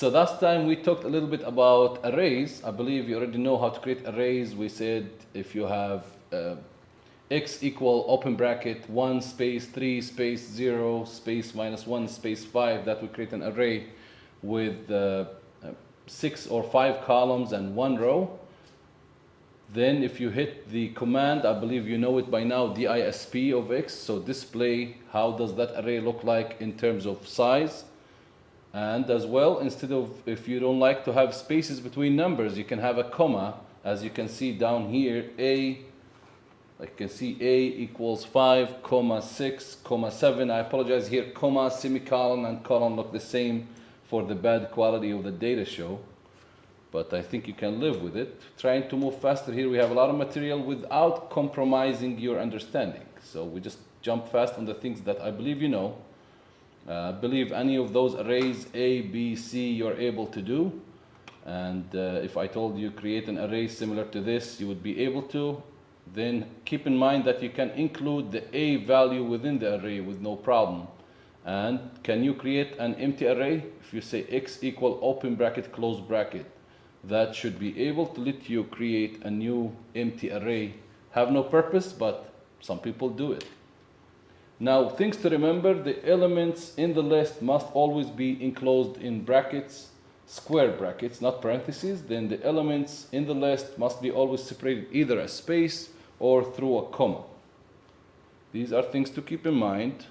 So last time we talked a little bit about arrays. I believe you already know how to create arrays. We said if you have x equal open bracket 1 space 3 space 0 space minus 1 space 5, that will create an array with 6 or 5 columns and 1 row. Then if you hit the command, I believe you know it by now, disp of x, so display how does that array look like in terms of size. And as well, instead of, if you don't like to have spaces between numbers, you can have a comma. As you can see down here, I can see a equals 5, comma 6, comma 7. I apologize here, comma, semicolon, and colon look the same for the bad quality of the data show, but I think you can live with it. Trying to move faster here, we have a lot of material without compromising your understanding. So we just jump fast on the things that I believe you know. I believe any of those arrays, A, B, C, you're able to do. And if I told you create an array similar to this, you would be able to. Then keep in mind that you can include the A value within the array with no problem. And can you create an empty array? If you say x equal open bracket, close bracket, that should be able to let you create a new empty array. Have no purpose, but some people do it. Now, things to remember, the elements in the list must always be enclosed in brackets, square brackets, not parentheses. Then the elements in the list must be always separated either a space or through a comma. These are things to keep in mind.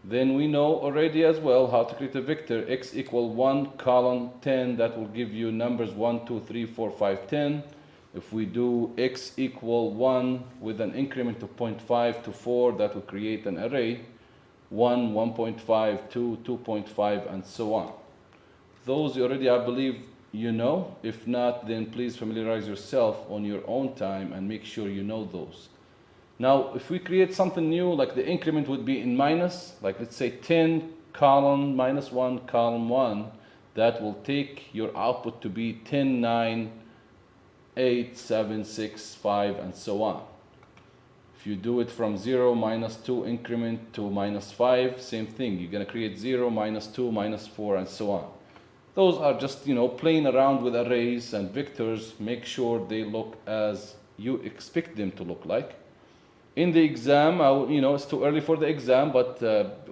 Then we know already as well how to create a vector, x equal 1, colon 10, that will give you numbers 1, 2, 3, 4, 5, 10. If we do x equal 1 with an increment of 0.5 to 4, that will create an array, 1, 1.5, 2, 2.5, and so on. Those already, I believe, you know. If not, then please familiarize yourself on your own time and make sure you know those. Now, if we create something new, like the increment would be in minus, like let's say 10, column, minus 1, column 1, that will take your output to be 10, 9, 8, 7, 6, 5, and so on. If you do it from 0, minus 2 increment to minus 5, same thing. You're going to create 0, minus 2, minus 4, and so on. Those are just, playing around with arrays and vectors. Make sure they look as you expect them to look like. In the exam, it's too early for the exam, but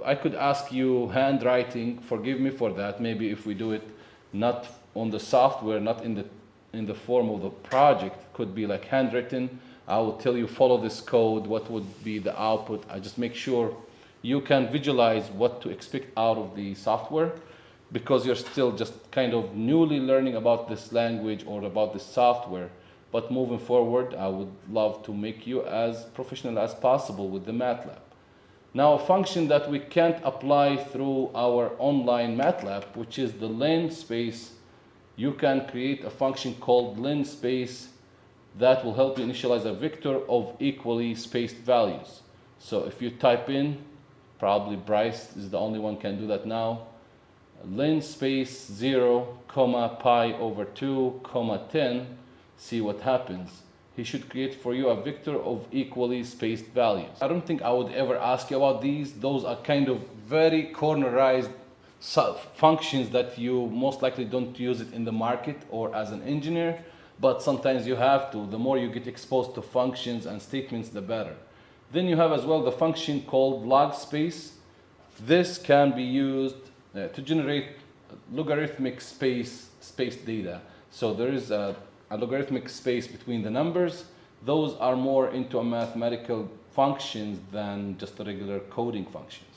I could ask you handwriting. Forgive me for that. Maybe if we do it not on the software, not in the form of the project, could be like handwritten. I will tell you, follow this code, what would be the output. I just make sure you can visualize what to expect out of the software, because you're still just kind of newly learning about this language or about this software. But moving forward, I would love to make you as professional as possible with the MATLAB. Now, a function that we can't apply through our online MATLAB, which is the len space. You can create a function called len space that will help you initialize a vector of equally spaced values. So if you type in, probably Bryce is the only one can do that now, len space 0, comma pi over 2, comma 10, see what happens. He should create for you a vector of equally spaced values. I don't think I would ever ask you about these. Those are kind of very cornerized functions that you most likely don't use it in the market or as an engineer, but sometimes you have to. The more you get exposed to functions and statements, the better. Then you have as well the function called log space. This can be used to generate logarithmic spaced data. So there is a logarithmic space between the numbers. Those are more into a mathematical functions than just the regular coding functions.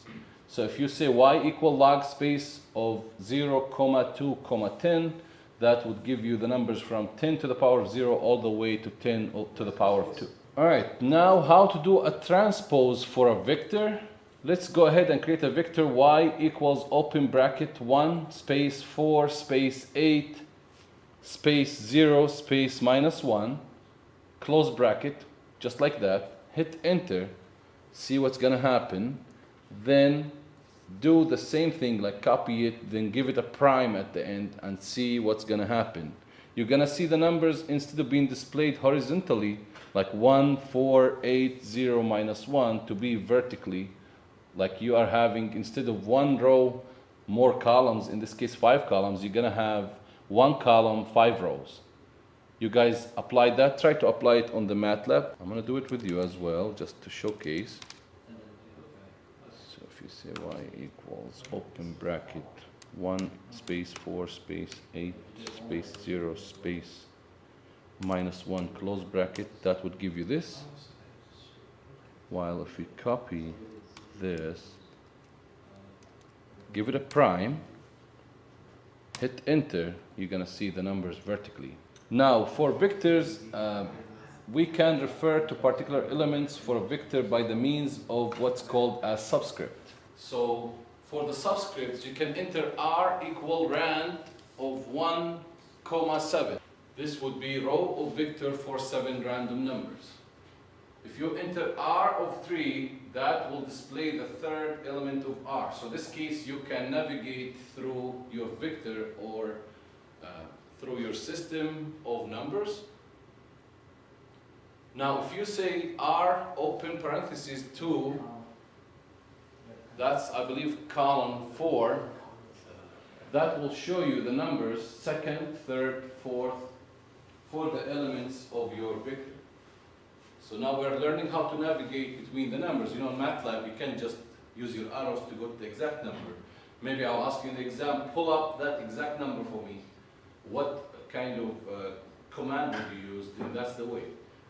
So if you say y equal log space of 0, 2, 10, that would give you the numbers from 10 to the power of 0 all the way to 10 to the power of 2. All right, now how to do a transpose for a vector. Let's go ahead and create a vector y equals open bracket 1 space 4 space 8 space 0 space minus 1, close bracket, just like that. Hit enter, see what's gonna happen. Then do the same thing, like copy it, then give it a prime at the end and see what's gonna happen. You're gonna see the numbers, instead of being displayed horizontally, like 1, 4, 8, 0, minus 1, to be vertically, like you are having, instead of one row more columns, in this case 5 columns, you're gonna have 1 column, 5 rows. You guys applied that? Try to apply it on the MATLAB. I'm gonna do it with you as well, just to showcase. So if you say y equals open bracket 1 space 4 space 8 space 0 space minus 1 close bracket, that would give you this. While if we copy this, give it a prime, hit enter, you're gonna see the numbers vertically. Now for vectors, we can refer to particular elements for a vector by the means of what's called a subscript. So for the subscripts, you can enter r equal rand of 1, 7. This would be row of vector for 7 random numbers. If you enter r of 3, that will display the third element of r. So in this case, you can navigate through your vector or through your system of numbers. Now, if you say r open parentheses 2, that's, I believe, column 4, that will show you the numbers second, third, fourth for the elements of your vector. So now we're learning how to navigate between the numbers. You know, in MATLAB, you can't just use your arrows to go to the exact number. Maybe I'll ask you in the exam, pull up that exact number for me. What kind of command would you use? Then that's the way.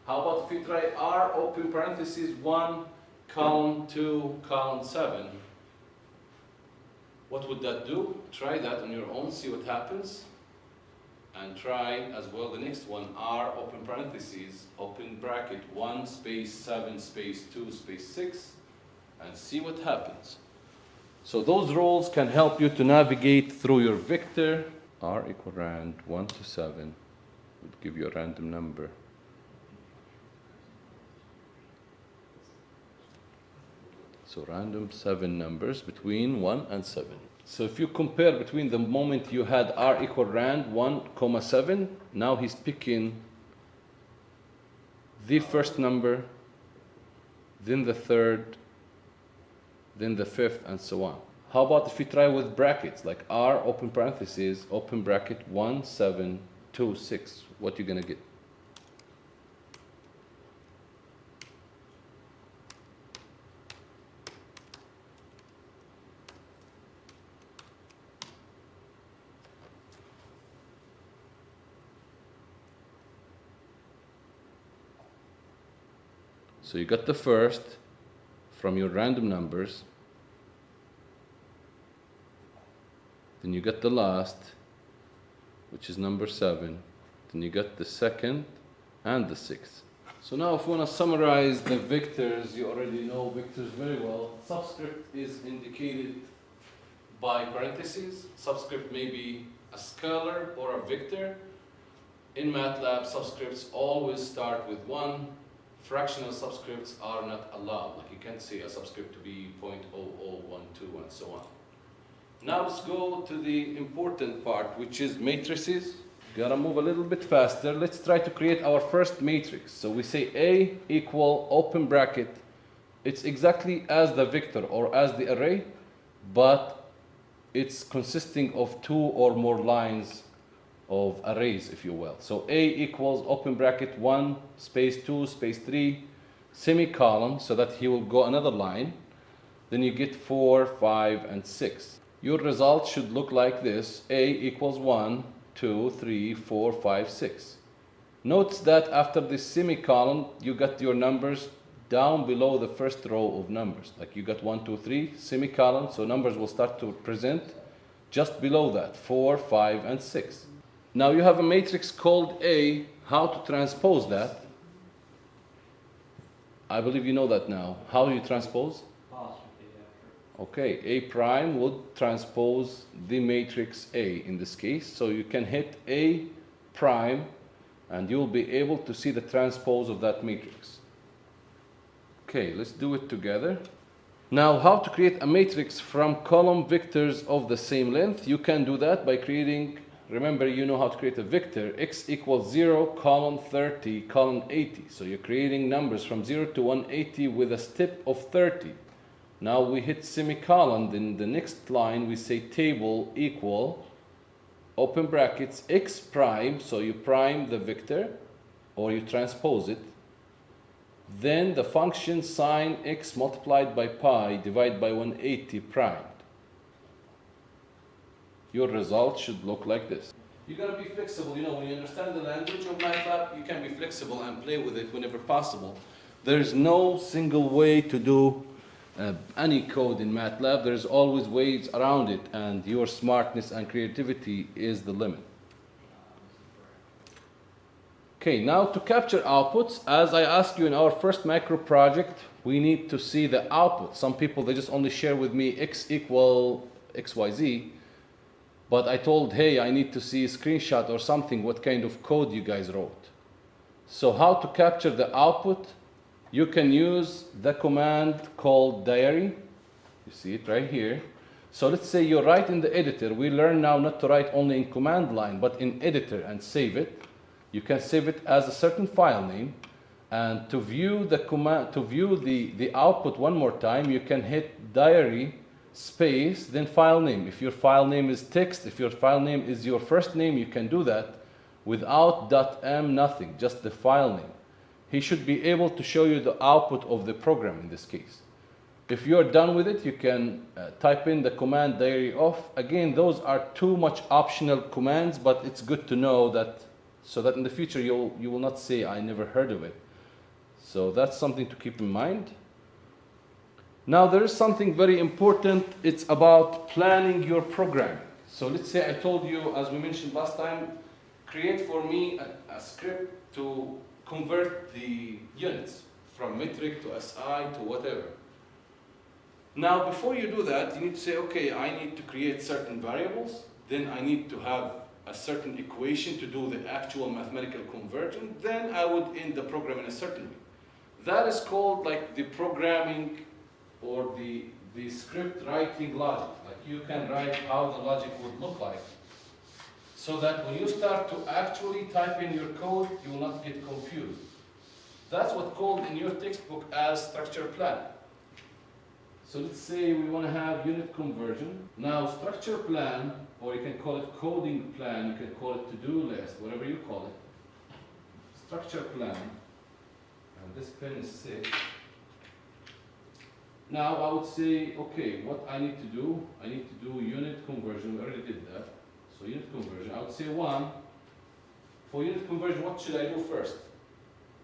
How about if you try r open parentheses 1, column 2, column 7? What would that do? Try that on your own, see what happens. And try as well the next one, r open parentheses, open bracket 1 space 7 space 2 space 6, and see what happens. So those rules can help you to navigate through your vector. R equal rand 1 to 7 would give you a random number. So random 7 numbers between 1 and 7. So if you compare between the moment you had r equal rand 1, 7, now he's picking the first number, then the third, then the fifth, and so on. How about if you try with brackets, like r open parentheses, open bracket 1, 7, 2, 6, what you gonna get? So you got the first from your random numbers, then you got the last, which is number 7, then you got the second and the sixth. So now if we want to summarize the vectors, you already know vectors very well. Subscript is indicated by parentheses. Subscript may be a scalar or a vector. In MATLAB, subscripts always start with 1. Fractional subscripts are not allowed. Like you can't say a subscript to be 0.0012 and so on. Now let's go to the important part, which is matrices. Gotta move a little bit faster. Let's try to create our first matrix. So we say A equal open bracket. It's exactly as the vector or as the array, but it's consisting of 2 or more lines of arrays, if you will. So A equals open bracket 1 space 2 space 3 semicolon, so that he will go another line. Then you get 4, 5, and 6. Your result should look like this. A equals 1, 2, 3, 4, 5, 6. Notice that after this semicolon, you got your numbers down below the first row of numbers. Like you got 1, 2, 3, semicolon, so numbers will start to present just below that, 4, 5, and 6. Now you have a matrix called A. How to transpose that? I believe you know that now. How do you transpose? Okay, A prime would transpose the matrix A in this case. So you can hit A prime and you'll be able to see the transpose of that matrix. Okay, let's do it together. Now, how to create a matrix from column vectors of the same length? You can do that by creating, remember, you know how to create a vector. X equals 0, column 30, column 80. So you're creating numbers from 0 to 180 with a step of 30. Now we hit semicolon, then the next line we say table equal, open brackets, x prime, so you prime the vector, or you transpose it. Then the function sine x multiplied by pi divided by 180 primed. Your result should look like this. You gotta be flexible, you know, when you understand the language of MATLAB, you can be flexible and play with it whenever possible. There is no single way to do any code in MATLAB. There's always ways around it, and your smartness and creativity is the limit. Okay, now to capture outputs, as I asked you in our first macro project, we need to see the output. Some people, they just only share with me x equal xyz. But I told, hey, I need to see a screenshot or something, what kind of code you guys wrote. So how to capture the output? You can use the command called diary. You see it right here. So let's say you write in the editor. We learn now not to write only in command line, but in editor and save it. You can save it as a certain file name. And to view the command, to view the output one more time, you can hit diary space, then file name. If your file name is text, if your file name is your first name, you can do that without .m, nothing, just the file name. He should be able to show you the output of the program in this case. If you're done with it, you can type in the command diary off. Again, those are too much optional commands, but it's good to know that, so that in the future you will not say, I never heard of it. So that's something to keep in mind. Now there is something very important. It's about planning your program. So let's say I told you, as we mentioned last time, create for me a script to convert the units from metric to SI to whatever. Now before you do that, you need to say, okay, I need to create certain variables, then I need to have a certain equation to do the actual mathematical conversion, then I would end the program in a certain way. That is called like the programming or the script writing logic. Like you can write how the logic would look like, so that when you start to actually type in your code, you will not get confused. That's what's called in your textbook as structure plan. So let's say we want to have unit conversion. Now structure plan, or you can call it coding plan, you can call it to-do list, whatever you call it. Structure plan, and this pen is sick. Now I would say, okay, what I need to do unit conversion. We already did that. So unit conversion, I would say for unit conversion, what should I do first?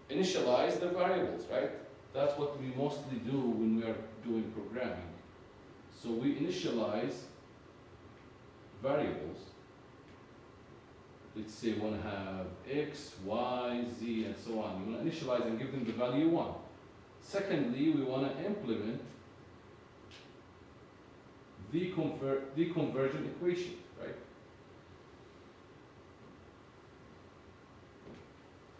Initialize the variables, right? That's what we mostly do when we are doing programming. So we initialize variables. Let's say we want to have x, y, z, and so on. We want to initialize and give them the value 1. Secondly, we want to implement the conversion equation, right?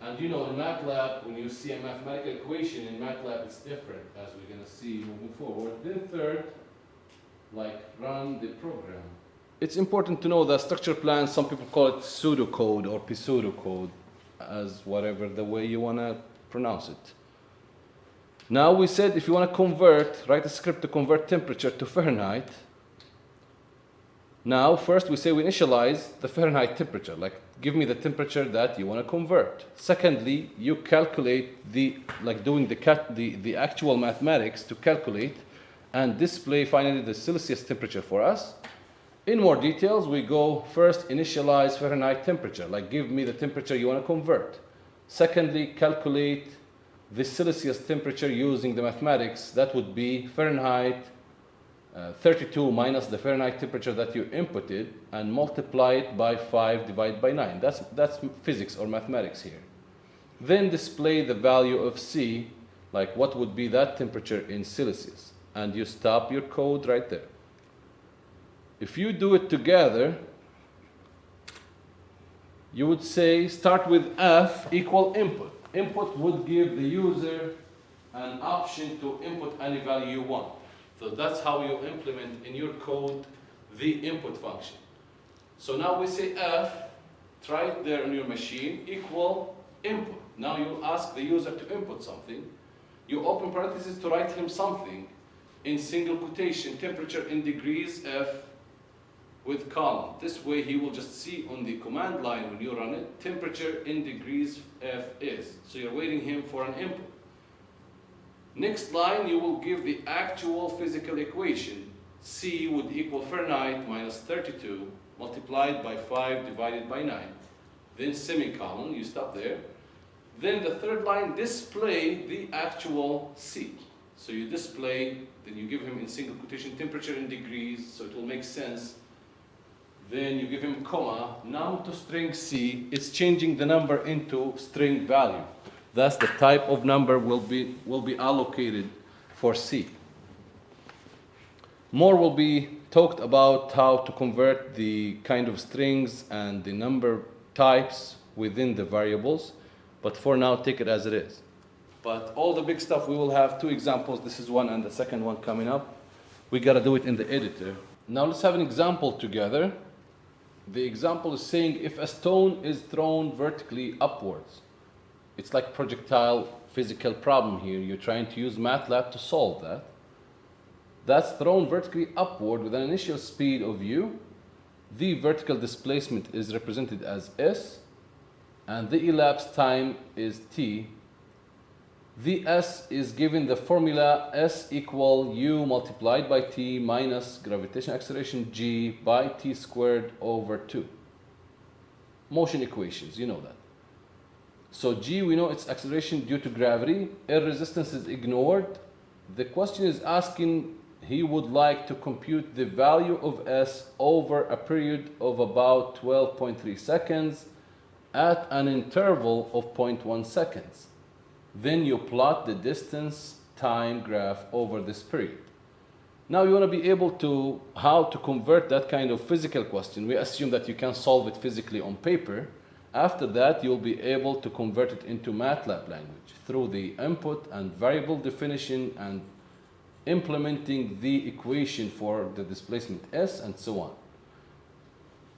And you know, in MATLAB, when you see a mathematical equation in MATLAB, it's different, as we're going to see moving forward. Then third, like run the program. It's important to know that structure plan, some people call it pseudocode or pseudocode, as whatever the way you want to pronounce it. Now we said if you want to write a script to convert temperature to Fahrenheit. Now first we say we initialize the Fahrenheit temperature, like give me the temperature that you want to convert. Secondly, you calculate doing the actual mathematics to calculate and display finally the Celsius temperature for us. In more details, we go first initialize Fahrenheit temperature, like give me the temperature you want to convert. Secondly, calculate the Celsius temperature using the mathematics. That would be Fahrenheit 32 minus the Fahrenheit temperature that you inputted and multiply it by 5 divided by 9. That's physics or mathematics here. Then display the value of C, like what would be that temperature in Celsius. And you stop your code right there. If you do it together, you would say start with F equal input. Input would give the user an option to input any value you want. So that's how you implement in your code the input function. So now we say F, try it there on your machine, equal input. Now you ask the user to input something. You open parentheses to write him something. in single quotation temperature in degrees F with column. This way he will just see on the command line when you run it, temperature in degrees F is. So you're waiting him for an input. Next line, you will give the actual physical equation. C would equal Fahrenheit minus 32 multiplied by 5 divided by 9. Then semicolon, you stop there. Then the third line, display the actual C. So you display, then you give him in single quotation temperature in degrees, so it will make sense. Then you give him comma, now to string C, it's changing the number into string value. That's the type of number will be allocated for C. More will be talked about how to convert the kind of strings and the number types within the variables, but for now take it as it is. But all the big stuff, we will have 2 examples. This is one and the second one coming up. We gotta do it in the editor. Now let's have an example together. The example is saying if a stone is thrown vertically upwards. It's like projectile physical problem here. You're trying to use MATLAB to solve that. That's thrown vertically upward with an initial speed of u. The vertical displacement is represented as s, and the elapsed time is t. The s is given the formula s equal u multiplied by t minus gravitational acceleration g by t squared over 2. Motion equations, you know that. So g, we know it's acceleration due to gravity. Air resistance is ignored. The question is asking, he would like to compute the value of s over a period of about 12.3 seconds at an interval of 0.1 seconds. Then you plot the distance time graph over this period. Now you want to be able to, how to convert that kind of physical question. We assume that you can solve it physically on paper. After that, you'll be able to convert it into MATLAB language through the input and variable definition and implementing the equation for the displacement s and so on.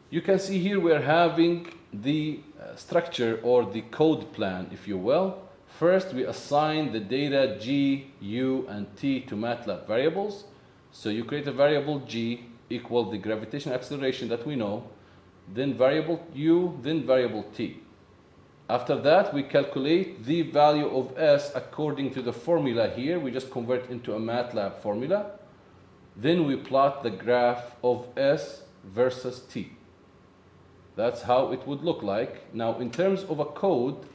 You can see here we're having the structure or the code plan, if you will. First, we assign the data g, u, and t to MATLAB variables. So you create a variable g equal the gravitational acceleration that we know, then variable u, then variable t. After that, we calculate the value of s according to the formula here. We just convert into a MATLAB formula. Then we plot the graph of s versus t. That's how it would look like. Now, in terms of a code,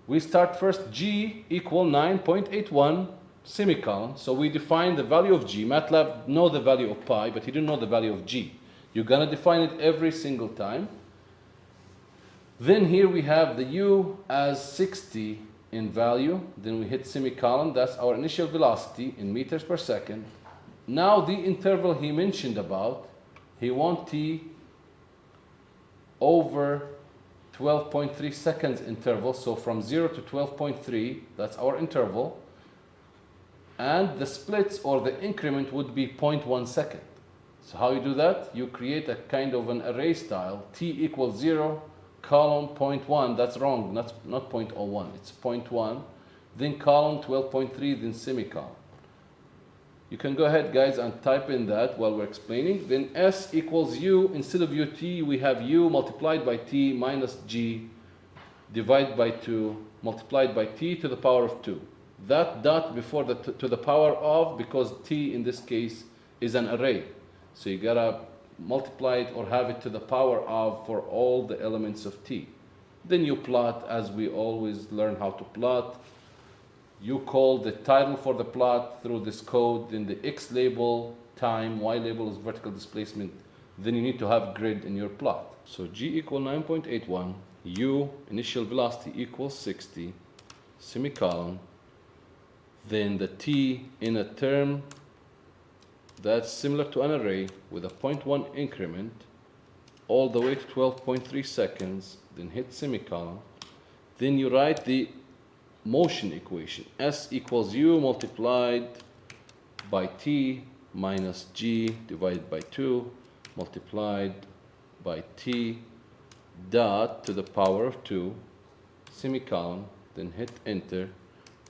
we start first g equal 9.81 semicolon. So we define the value of g. MATLAB know the value of pi, but he didn't know the value of g. You're gonna define it every single time. Then here we have the u as 60 in value. Then we hit semicolon. That's our initial velocity in meters per second. Now the interval he mentioned about, he wants t over 12.3 seconds interval. So from 0 to 12.3, that's our interval. And the splits or the increment would be 0.1 second. So how you do that? You create a kind of an array style. T equals 0, column 0.1. That's wrong. That's not 0.01. It's 0.1. Then column 12.3. Then semicolon. You can go ahead, guys, and type in that while we're explaining. Then s equals u. Instead of ut, we have u multiplied by t minus g divided by 2 multiplied by t to the power of 2. That dot before the to the power of, because t in this case is an array. So you gotta multiply it or have it to the power of for all the elements of t. Then you plot as we always learn how to plot. You call the title for the plot through this code. Then the x label, time, y label is vertical displacement. Then you need to have grid in your plot. So g equal 9.81, u initial velocity equals 60, semicolon. Then the t in a term that's similar to an array with a 0.1 increment all the way to 12.3 seconds, then hit semicolon. Then you write the motion equation. S equals u multiplied by t minus g divided by 2 multiplied by t dot to the power of 2, semicolon, then hit enter.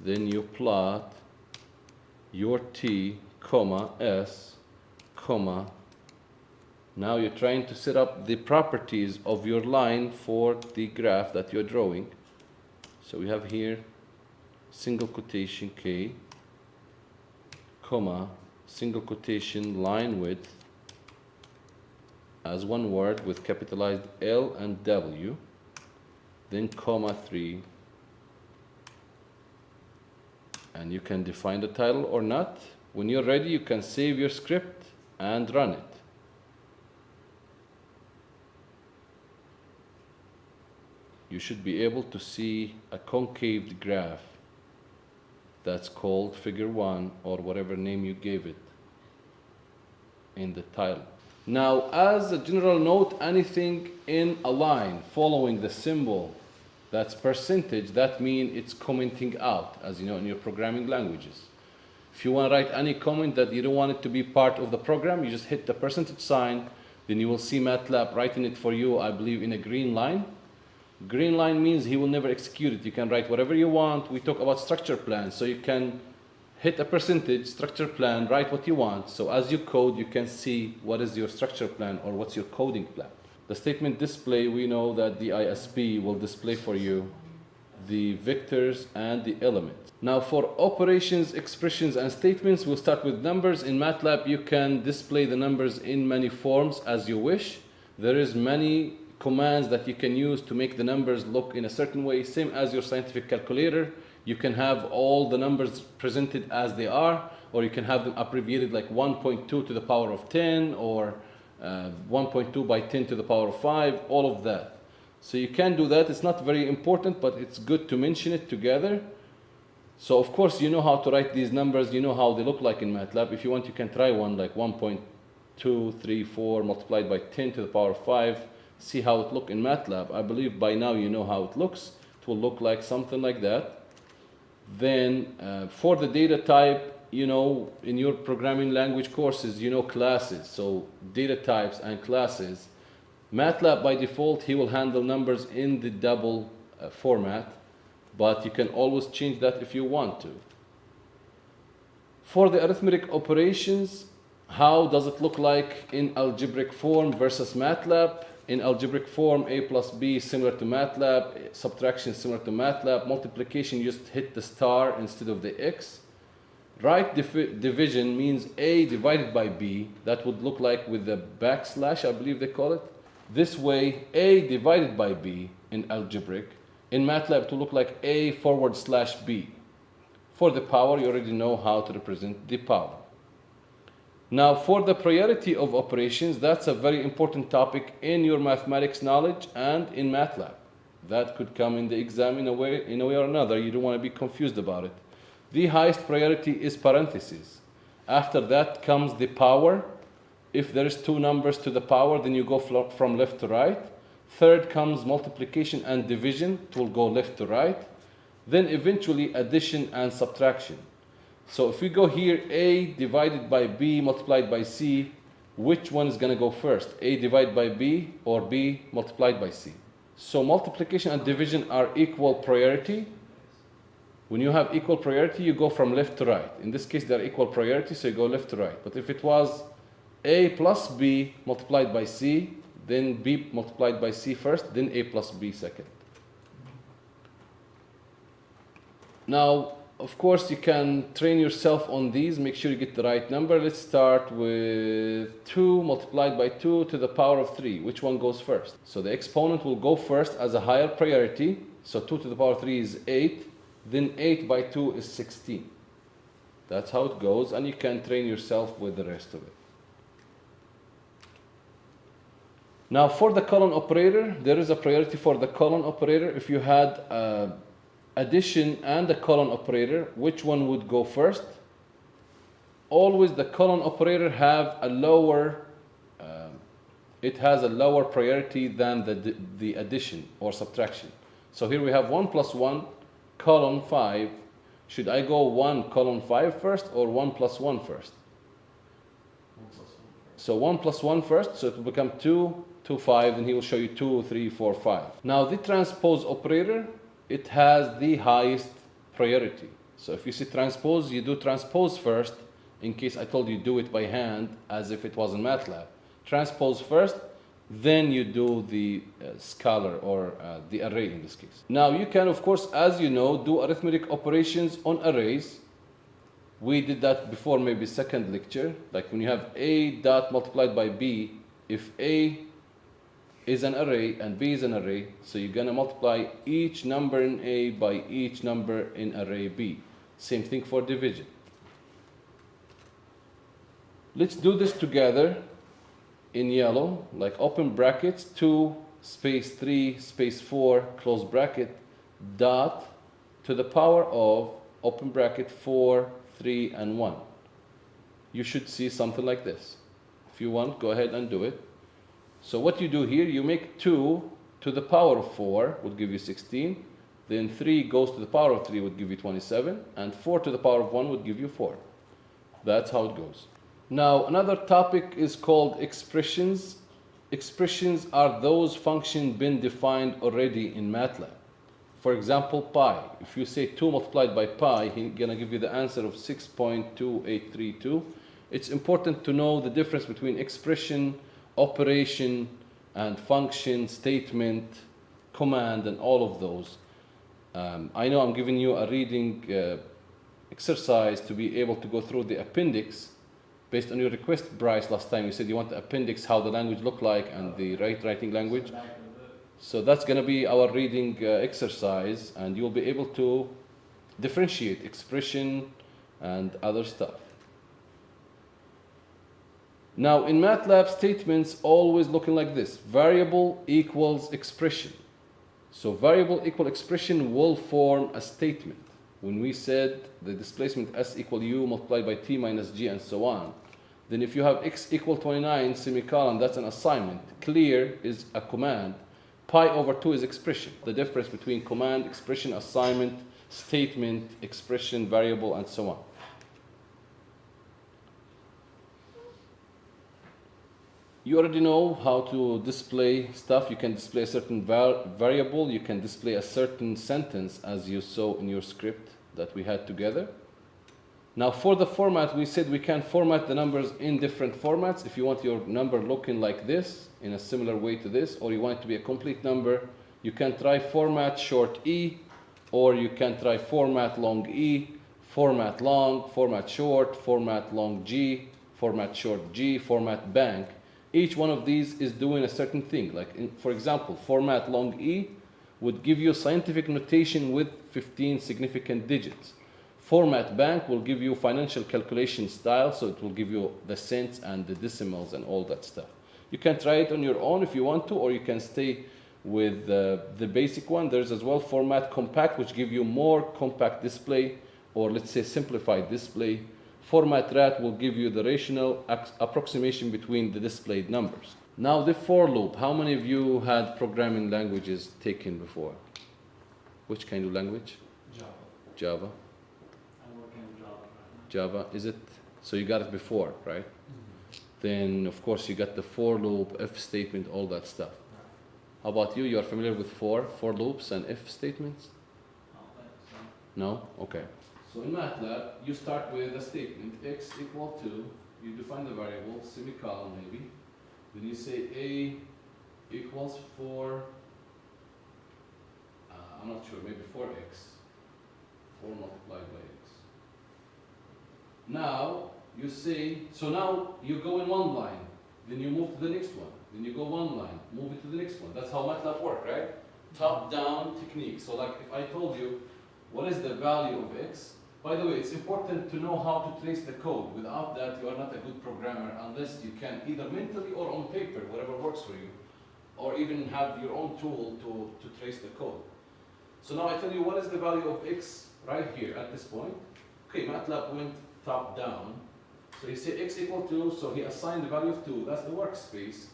Then you plot your t comma, S, comma. Now you're trying to set up the properties of your line for the graph that you're drawing. So we have here single quotation K, comma, single quotation line width as one word with capitalized L and W, then comma 3, and you can define the title or not. When you're ready, you can save your script and run it. You should be able to see a concave graph that's called figure 1 or whatever name you gave it in the title. Now, as a general note, anything in a line following the symbol that's percentage, that means it's commenting out, as you know in your programming languages. If you want to write any comment that you don't want it to be part of the program, you just hit the percentage sign, then you will see MATLAB writing it for you, I believe, in a green line. Green line means he will never execute it. You can write whatever you want. We talk about structure plans, so you can hit a percentage, structure plan, write what you want. So as you code, you can see what is your structure plan or what's your coding plan. The statement display, we know that the ISP will display for you the vectors and the elements. Now for operations, expressions, and statements, we'll start with numbers. In MATLAB, you can display the numbers in many forms as you wish. There is many commands that you can use to make the numbers look in a certain way, same as your scientific calculator. You can have all the numbers presented as they are, or you can have them abbreviated like 1.2 to the power of 10, or 1.2 by 10 to the power of 5, all of that. So you can do that. It's not very important, but it's good to mention it together. So of course you know how to write these numbers, you know how they look like in MATLAB. If you want, you can try one like 1.234 multiplied by 10 to the power of 5. See how it looks in MATLAB. I believe by now you know how it looks. It will look like something like that. Then for the data type, you know, in your programming language courses, you know classes. So data types and classes. MATLAB by default, he will handle numbers in the double format, but you can always change that if you want to. For the arithmetic operations, how does it look like in algebraic form versus MATLAB? In algebraic form, a plus b similar to MATLAB, subtraction similar to MATLAB, multiplication you just hit the star instead of the x. Right division means a divided by b, that would look like with the backslash, I believe they call it. This way, a divided by b in algebraic. In MATLAB, to look like a forward slash b. For the power, you already know how to represent the power. Now, for the priority of operations, that's a very important topic in your mathematics knowledge and in MATLAB. That could come in the exam in a way or another. You don't want to be confused about it. The highest priority is parentheses. After that comes the power. If there is two numbers to the power, then you go from left to right. Third comes multiplication and division. It will go left to right. Then eventually addition and subtraction. So if we go here, a divided by b multiplied by c, which one is going to go first? A divided by b or b multiplied by c? So multiplication and division are equal priority. When you have equal priority, you go from left to right. In this case, they're equal priority, so you go left to right. But if it was a plus b multiplied by c, then b multiplied by c first, then a plus b second. Now, of course, you can train yourself on these. Make sure you get the right number. Let's start with 2 multiplied by 2 to the power of 3. Which one goes first? So the exponent will go first as a higher priority. So 2 to the power of 3 is 8. Then 8 by 2 is 16. That's how it goes, and you can train yourself with the rest of it. Now for the colon operator, there is a priority for the colon operator. If you had addition and the colon operator, which one would go first? Always the colon operator have a lower, it has a lower priority than the addition or subtraction. So here we have 1 plus 1 colon 5. Should I go 1 colon 5 first or 1 plus 1 first? 1 plus 1 first. So 1 plus 1 first, so it will become 2, 2, 5, and he will show you 2, 3, 4, 5. Now the transpose operator, it has the highest priority. So if you see transpose, you do transpose first, in case I told you do it by hand as if it was in MATLAB. Transpose first, then you do the scalar or the array in this case. Now you can, of course, as you know, do arithmetic operations on arrays. We did that before, maybe second lecture. Like when you have A dot multiplied by B, if A is an array and B is an array, so you're gonna multiply each number in A by each number in array B. Same thing for division. Let's do this together in yellow, like open brackets, 2 space 3 space 4 close bracket dot to the power of open bracket 4, 3, and 1. You should see something like this. If you want, go ahead and do it. So what you do here, you make 2 to the power of 4 would give you 16. Then 3 goes to the power of 3 would give you 27. And 4 to the power of 1 would give you 4. That's how it goes. Now, another topic is called expressions. Expressions are those functions been defined already in MATLAB. For example, pi. If you say 2 multiplied by pi, he's going to give you the answer of 6.2832. It's important to know the difference between expression, operation, and function, statement, command, and all of those. I know I'm giving you a reading exercise to be able to go through the appendix. Based on your request, Bryce, last time you said you want the appendix, how the language look like, and the writing language. So that's going to be our reading exercise, and you'll be able to differentiate expression and other stuff. Now, in MATLAB, statements always looking like this. Variable equals expression. So variable equal expression will form a statement. When we said the displacement s equal u multiplied by t minus g and so on, then if you have x equal 29 semicolon, that's an assignment. Clear is a command. Pi over 2 is expression. The difference between command, expression, assignment, statement, expression, variable, and so on. You already know how to display stuff. You can display a certain variable. You can display a certain sentence, as you saw in your script that we had together. Now, for the format, we said we can format the numbers in different formats. If you want your number looking like this, in a similar way to this, or you want it to be a complete number, you can try format short e, or you can try format long e, format long, format short, format long g, format short g, format bank. Each one of these is doing a certain thing. Like, for example, format long E would give you scientific notation with 15 significant digits. Format bank will give you financial calculation style, so it will give you the cents and the decimals and all that stuff. You can try it on your own if you want to, or you can stay with the basic one. There's as well format compact, which give you more compact display, or let's say simplified display. Format rat will give you the rational approximation between the displayed numbers. Now the for loop. How many of you had programming languages taken before? Which kind of language? Java. Java. I'm working in Java. Java, is it? So you got it before, right? Then of course you got the for loop, if statement, all that stuff. How about you? You are familiar with for loops and if statements? No? Okay. So in MATLAB, you start with a statement, x equal to, you define the variable, semicolon maybe, then you say a equals 4, I'm not sure, maybe 4x, 4 multiplied by x. Now, you say, so now you go in one line, then you move to the next one, then you go one line, move it to the next one. That's how MATLAB works, right? Top-down technique. So like if I told you, what is the value of x? By the way, it's important to know how to trace the code. Without that, you are not a good programmer unless you can either mentally or on paper, whatever works for you, or even have your own tool to trace the code. So now I tell you what is the value of x right here at this point. Okay, MATLAB went top down. So you say x equal to, so he assigned the value of 2. That's the workspace.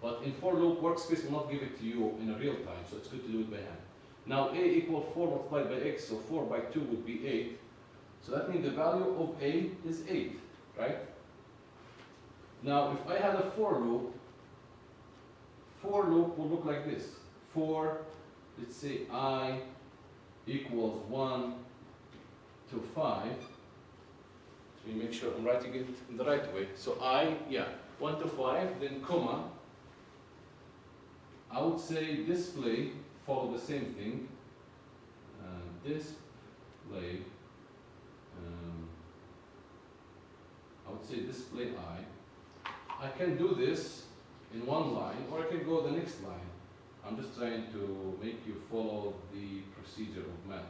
But in for loop, workspace will not give it to you in a real time, so it's good to do it by hand. Now a equals 4 multiplied by x, so 4 by 2 would be 8. So that means the value of a is 8, right? Now if I had a for loop will look like this. For, let's say I equals 1 to 5. Let me make sure I'm writing it in the right way. So I, 1 to 5, then comma. I would say display, follow the same thing. Display, I would say display I. I can do this in one line, or I can go the next line. I'm just trying to make you follow the procedure of MATLAB.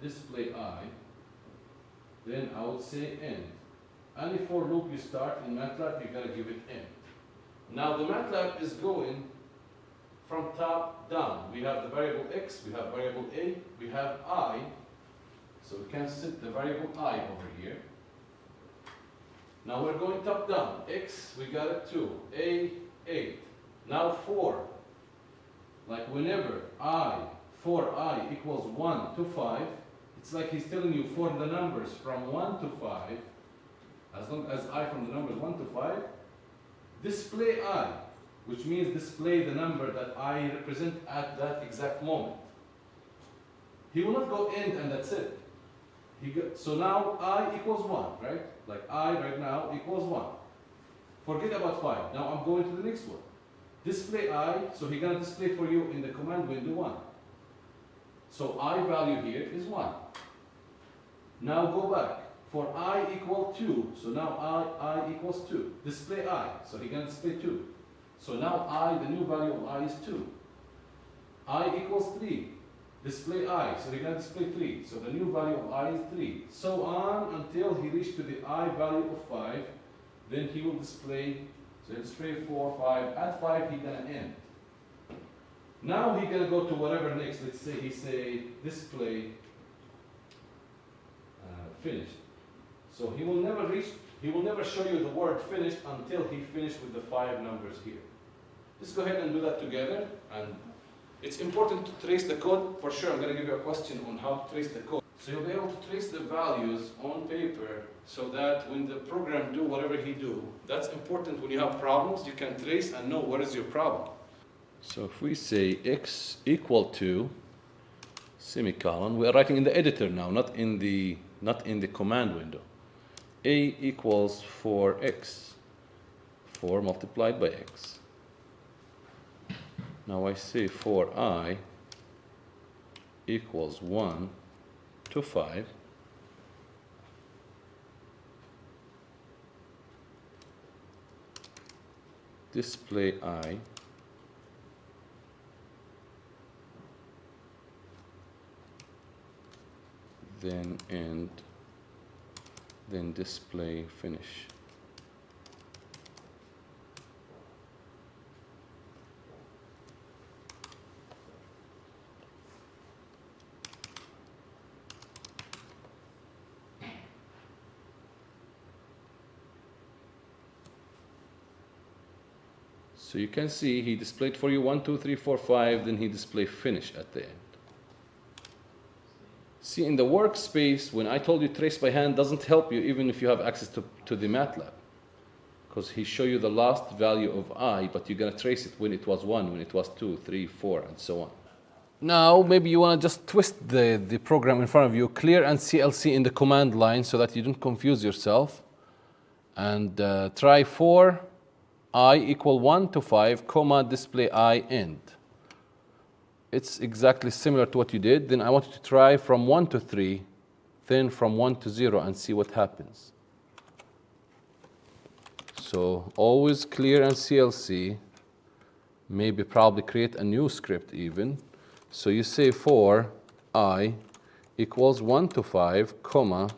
Display I, then I would say end. Any for loop you start in MATLAB, you gotta give it end. Now the MATLAB is going from top down. We have the variable x, we have variable a, we have I, so we can set the variable I over here. Now we're going top down. X, we got it 2, a, 8. Now 4, like whenever for I equals 1 to 5, it's like he's telling you for the numbers from 1 to 5, as long as I from the numbers 1 to 5, display I, which means display the number that I represent at that exact moment. He will not go end and that's it. So now I equals 1, right? Like I right now equals 1. Forget about 5. Now I'm going to the next one. Display I, so he's going to display for you in the command window 1. So I value here is 1. Now go back. For I equal 2, so now I equals 2. Display I, so he's going to display 2. So now I, the new value of I is 2. I equals 3. Display I, so he's going to display 3. So the new value of I is 3. So on until he reaches to the I value of 5. Then he will display, so he'll display 4, 5. At 5, he's going to end. Now he's going to go to whatever next. Let's say he say display finished. So he will never show you the word finished until he finished with the 5 numbers here. Let's go ahead and do that together. And it's important to trace the code. For sure, I'm going to give you a question on how to trace the code. So you'll be able to trace the values on paper so that when the program do whatever he do, that's important. When you have problems, you can trace and know what is your problem. So if we say x equal to semicolon, we are writing in the editor now, not in the command window. A equals 4x, 4 multiplied by x. Now I say for I equals 1 to 5. Display I, then end, then display finish. So you can see he displayed for you 1, 2, 3, 4, 5, then he displayed finish at the end. See, in the workspace, when I told you trace by hand doesn't help you even if you have access to the MATLAB. Because he show you the last value of I, but you're going to trace it when it was 1, when it was 2, 3, 4, and so on. Now, maybe you want to just twist the program in front of you, clear and CLC in the command line so that you don't confuse yourself. And try for I equal 1 to 5, comma, display I end. It's exactly similar to what you did. Then I want you to try from 1 to 3, then from 1 to 0 and see what happens. So always clear and CLC. Maybe probably create a new script even. So you say for I equals 1 to 5, comma,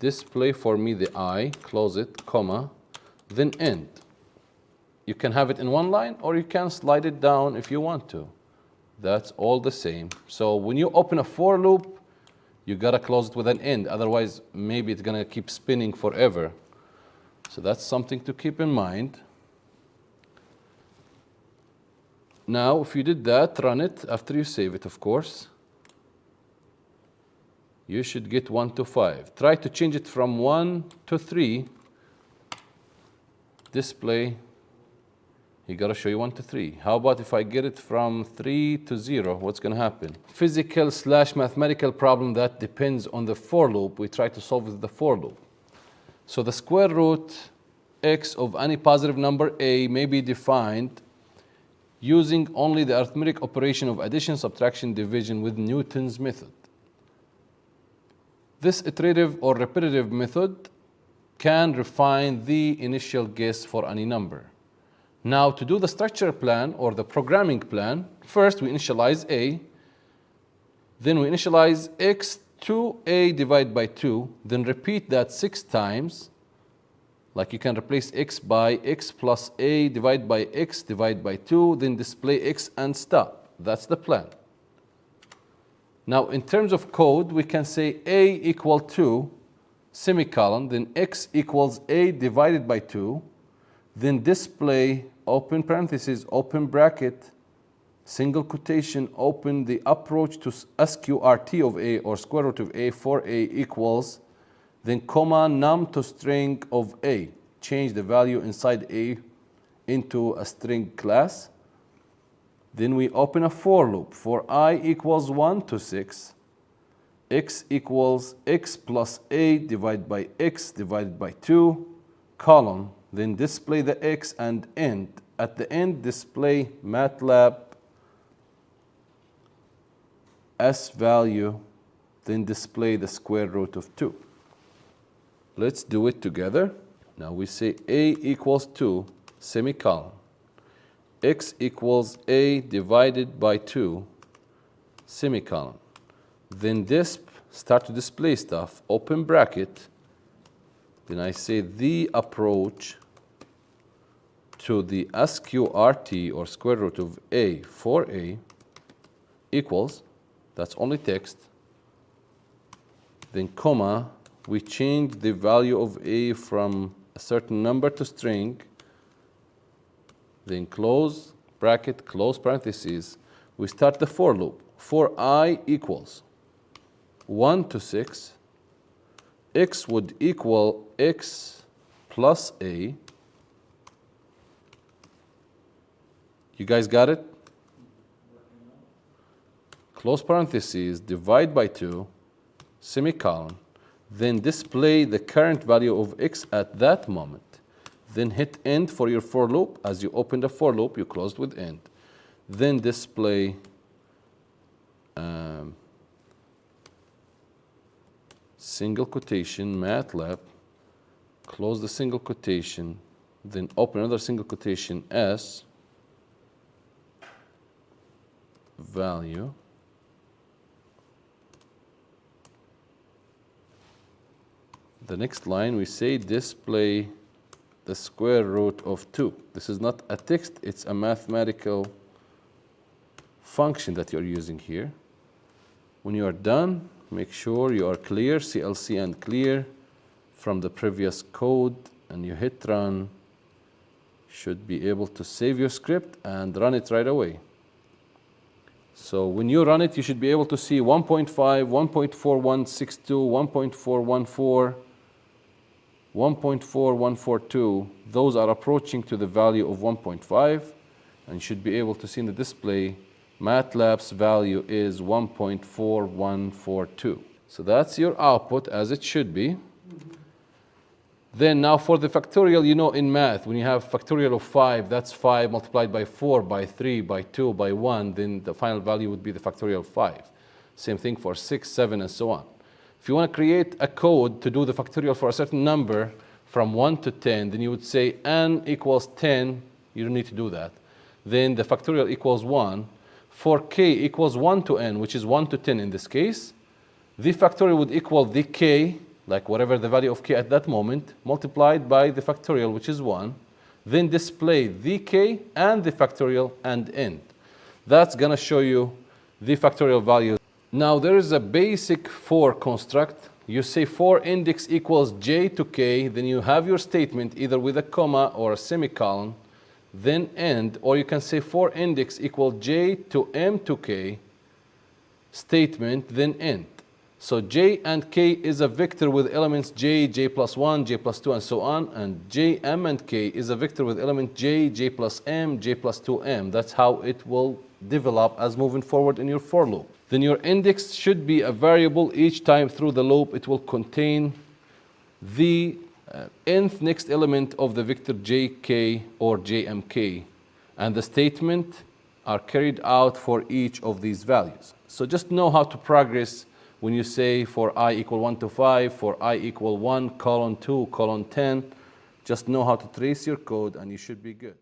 display for me the I, close it, comma, then end. You can have it in one line or you can slide it down if you want to. That's all the same. So when you open a for loop, you gotta close it with an end. Otherwise, maybe it's gonna keep spinning forever. So that's something to keep in mind. Now, if you did that, run it after you save it, of course. You should get 1 to 5. Try to change it from 1 to 3. Display. You gotta show you 1 to 3. How about if I get it from 3 to 0? What's gonna happen? Physical / mathematical problem that depends on the for loop. We try to solve with the for loop. So the square root x of any positive number a may be defined using only the arithmetic operation of addition, subtraction, division with Newton's method. This iterative or repetitive method can refine the initial guess for any number. Now, to do the structure plan or the programming plan, first we initialize a, then we initialize x to a divided by 2, then repeat that 6 times. Like you can replace x by x plus a divided by x divided by 2, then display x and stop. That's the plan. Now, in terms of code, we can say a equal to semicolon, then x equals a divided by 2, then display open parentheses, open bracket, single quotation, open the approach to sqrt of a or square root of a for a equals, then comma num to string of a. Change the value inside a into a string class. Then we open a for loop for I equals 1 to 6, x equals x plus a divided by x divided by 2, column, then display the x and end. At the end, display MATLAB s value, then display the square root of 2. Let's do it together. Now we say a equals 2, semicolon, x equals a divided by 2, semicolon. Then start to display stuff, open bracket. Then I say the approach to the sqrt or square root of a for a equals, that's only text, then comma, we change the value of a from a certain number to string, then close bracket, close parentheses. We start the for loop. For I equals 1 to 6, x would equal x plus a. You guys got it? Close parentheses, divide by 2, semicolon, then display the current value of x at that moment. Then hit end for your for loop. As you open the for loop, you closed with end. Then display single quotation, MATLAB, close the single quotation, then open another single quotation, s value, the next line we say display the square root of 2. This is not a text, it's a mathematical function that you're using here. When you are done, make sure you are clear, CLC and clear from the previous code, and you hit run. Should be able to save your script and run it right away. So when you run it, you should be able to see 1.5, 1.4162, 1.414, 1.4142. Those are approaching to the value of 1.5, and you should be able to see in the display MATLAB's value is 1.4142. So that's your output as it should be. Then now for the factorial, you know in math, when you have factorial of 5, that's 5 multiplied by 4, by 3, by 2, by 1, then the final value would be the factorial of 5. Same thing for 6, 7, and so on. If you want to create a code to do the factorial for a certain number from 1 to 10, then you would say n equals 10. You don't need to do that. Then the factorial equals 1. For k equals 1 to n, which is 1 to 10 in this case, the factorial would equal the k, like whatever the value of k at that moment, multiplied by the factorial, which is 1. Then display the k and the factorial and end. That's going to show you the factorial value. Now there is a basic for construct. You say for index equals j to k, then you have your statement either with a comma or a semicolon, then end, or you can say for index equal j to m to k, statement, then end. So j and k is a vector with elements j, j plus 1, j plus 2, and so on. And j, m, and k is a vector with element j, j plus m, j plus 2m. That's how it will develop as moving forward in your for loop. Then your index should be a variable. Each time through the loop, it will contain the nth next element of the vector jk or jmk. And the statement are carried out for each of these values. So just know how to progress when you say for I equal 1 to 5, for I equal 1, colon 2, colon 10. Just know how to trace your code and you should be good.